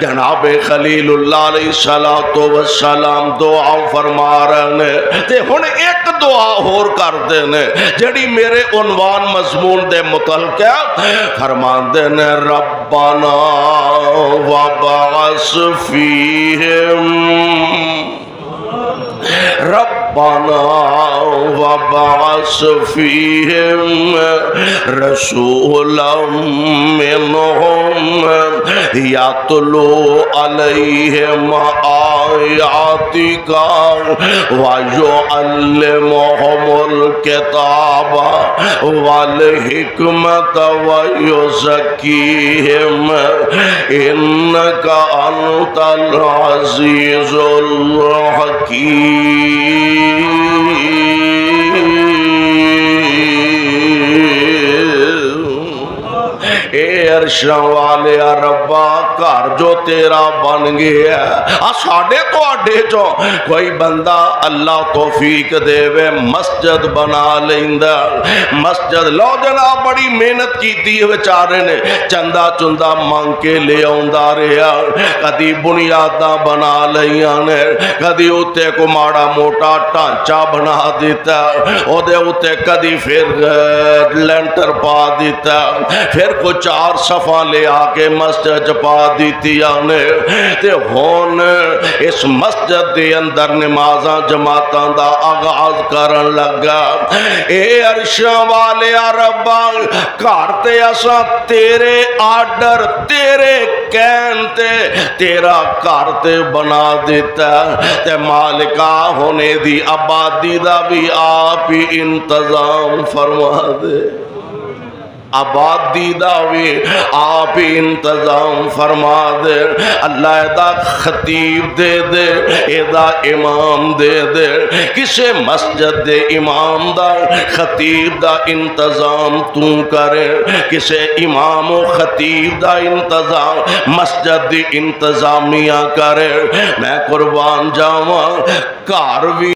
جناب خلیلullah علیہ الصلوۃ والسلام دعا فرما رہے ہیں تے ہن ایک دعا اور کردے نے جڑی میرے عنوان مضمون دے متعلق ہے فرماندے نے ربنا وابعث فیہم ربنا وابعث فیہم رسولا منہم یتلو علیہم آیاتک ویعلمہم الکتاب والحکمت ویزکیہم انک انت العزیز الحکیم۔ اے عرشاں والے ربا گھر جو تیرا بن گیا ساڈے تو آڈے چوں کوئی بندہ اللہ توفیق دے وے مسجد بنا لیندا مسجد لو جناب بڑی محنت کیتی ہے بیچارے نے چندہ چندہ مانگ کے لے آوندا رہیا کدی بنیاداں بنا لیاں نے کدی اوتے کو ماڑا موٹا ڈھانچہ بنا دیتا او دے اوتے کدی پھر لینٹر پا دیتا پھر کو چار صفحہ لے آکے مسجد پا دیتی آنے تے ہون اس مسجد دے اندر نمازاں جماعتاں دا آغاز کرن لگا اے عرشاں والے ربا کارتے اسا تیرے آرڈر تیرے کہن تے تیرا کارتے بنا دیتا تے مالکہ ہونے دی آبادی دا بھی آپ ہی انتظام فرما دے آبادی دا بھی آپ انتظام فرما دے اللہ دا خطیب دے دے ادا امام دے دے کسے مسجد دے امام دا خطیب دا انتظام تو کرے کسے امام و خطیب دا انتظام مسجد دی انتظامیہ کرے میں قربان جاواں کار بھی